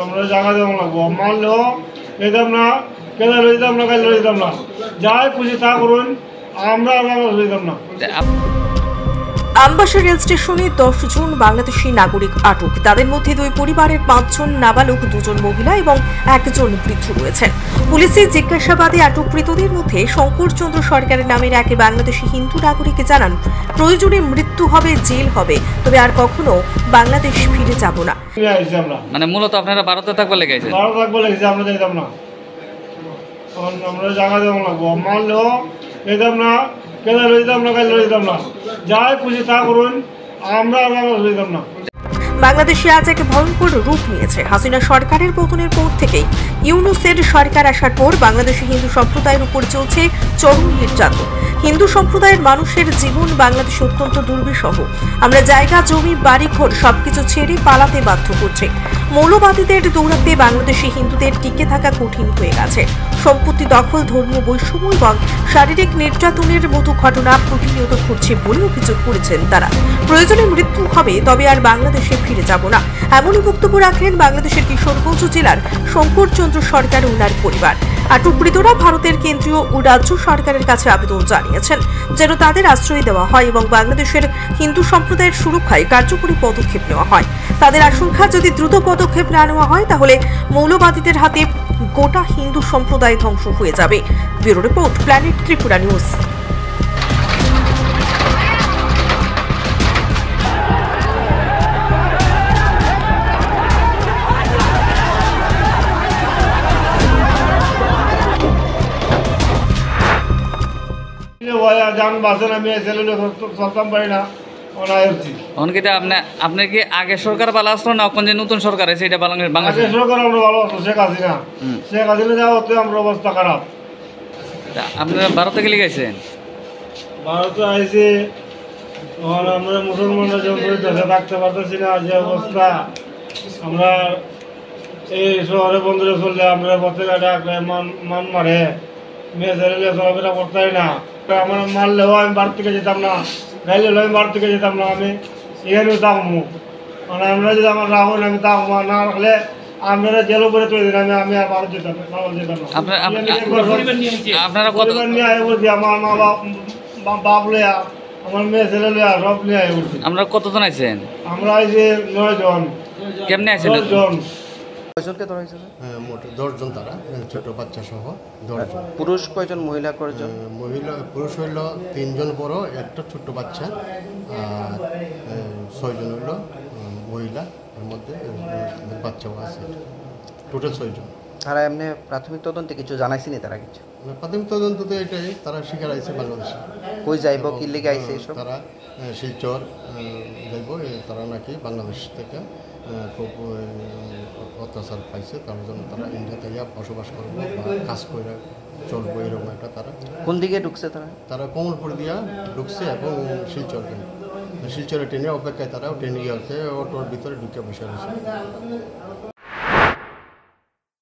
আমরা জায়গা দেওয়া লাগবো, মারলেও যেতাম না, কেন লইতাম না, কাল লইতাম না, যাই খুশি তা করুন, আমরা লইতাম না। আমবাসা রেল স্টেশনে 10 জন বাংলাদেশি নাগরিক আটক। তাদের মধ্যে 2 পরিবারের 5 জন নাবালক, 2 জন মহিলা এবং 1 জন বৃদ্ধ রয়েছেন। পুলিশের জিজ্ঞাসাবাদে আটককৃতদের মধ্যে শঙ্কর চন্দ্র সরকারের নামের এক বাংলাদেশি হিন্দু নাগরিক জানান, প্রয়োজনে মৃত্যু হবে, জেল হবে, তবে আর কখনো বাংলাদেশ ফিরে যাব না। মানে মূলত আপনারা ভারতে থাকবে লেগেছে? ভারত থাকবে লেগেছে, আমরা যাইতাম না, আমরা জায়গা দেওয়া লাগবো, মারলেও যেতাম না, কেন লইতাম না, কাল লইতাম না, যাই খুশি তা করুন, আমরা লইতাম না। বাংলাদেশে আজ এক ভয়ঙ্কর রূপ নিয়েছে। হাসিনা সরকারের পতনের পর থেকেই ইউনূসের সরকার আসার পর বাংলাদেশি হিন্দু সম্প্রদায়ের উপর চলছে চরম নির্যাতন। হিন্দু সম্প্রদায়ের মানুষের জীবন বাংলাদেশে অত্যন্ত দুর্বিষহ। আমরা জায়গা, জমি, বাড়িঘর সবকিছু ছেড়ে পালাতে বাধ্য করছে। মৌলবাদীদের দৌড়াতে বাংলাদেশি হিন্দুদের টিকে থাকা কঠিন হয়ে গেছে। সম্পত্তি দখল, ধর্মীয় বৈষম্য এবং শারীরিক নির্যাতনের মতো ঘটনা প্রতিনিয়ত ঘটছে বলে অভিযোগ করেছেন তারা। প্রয়োজনে মৃত্যু হবে, তবে আর বাংলাদেশে ফিরে যাব না, এমনই বক্তব্য রাখলেন বাংলাদেশের কিশোরগঞ্জ জেলার শঙ্কর চন্দ্র সরকার ও ওনার পরিবার। আটককৃতরা ভারতের কেন্দ্রীয় ও রাজ্য সরকারের কাছে আবেদন জানিয়েছেন যেন তাদের আশ্রয় দেওয়া হয় এবং বাংলাদেশের হিন্দু সম্প্রদায়ের সুরক্ষায় কার্যকরী পদক্ষেপ নেওয়া হয়। তাদের আশঙ্কা, যদি দ্রুত পদক্ষেপ না নেওয়া হয় তাহলে মৌলবাদীদের হাতে গোটা হিন্দু সম্প্রদায় ধ্বংস হয়ে যাবে। Bureau report, planet Tripura news. যান বাসেন, আমি চলতাম পারি না, আপনার কি আগে সরকার ভালো আসলো না এখন যে নতুন সরকার আছে এটা বাংলাদেশ সরকার আমরা ভালো আছো? শেখ হাসিনা, শেখ হাসিনা যাওয়া হতে আমরা অবস্থা খারাপ। আপনারা ভারতে গেলে গেছেন? ভারতে আইসি, আমরা মুসলমানরা যেমন থাকতে পারতেছি না, যে অবস্থা। আমরা এই শহরে বন্ধুরা চললে আমরা পথে ডাকলে মান মারে, মেয়ে ছেলে চলাফেরা করতেই না। আমার মারলেও আমি বাড়ি থেকে যেতাম না, গাইলেও আমি বাড়ি থেকে যেতাম না, আমি এখানেও থাকবো। মানে আমরা যদি আমার রাহুল আমি থাকবো না, রাখলে আপনারা জেল করে তৈরি দিন, আমি আর ভারত যেতাম না। আপনারা পরিবার নিয়ে আয় বলছি, আমার মা বাপ লইয়া, আমার মেয়ে ছেলে লইয়া, সব নিয়ে আয় বলছি। আমরা কতজন আইছেন? আমরা আইছি 9 জন। কেমনে আইছেন? 10 জন। মোট 10 জন, তারা ছোট বাচ্চা সহ 10 জন। পুরুষ কয়জন, মহিলা কয়জন? পুরুষ হইল 3 জন বড়, একটা ছোট্ট বাচ্চা, আর 6 জন হইল মহিলা, এর মধ্যে বাচ্চাও আছে, টোটাল 6 জন। তারা এমনি প্রাথমিক তদন্তে কিছু জানাইছিনি? তারা কিছু প্রাথমিক তদন্ত তো এটাই, তারা শিকার আইছে বাংলাদেশে। কই যাইব, কি লেগে আইছে এসব? তারা শিলচর যাইব, তারা নাকি বাংলাদেশ থেকে খুব অত্যাচার পাইছে, তার জন্য তারা ইন্ডিয়া থেকে বসবাস করবো বা কাজ করে চলবো, এরকম একটা। তারা কোন দিকে ঢুকছে? তারা কমলপুর দিয়া ঢুকছে এবং শিলচরে ট্রেনের অপেক্ষায় তারা ট্রেনে গিয়ে অটোর ভিতরে ঢুকে বসে রয়েছে।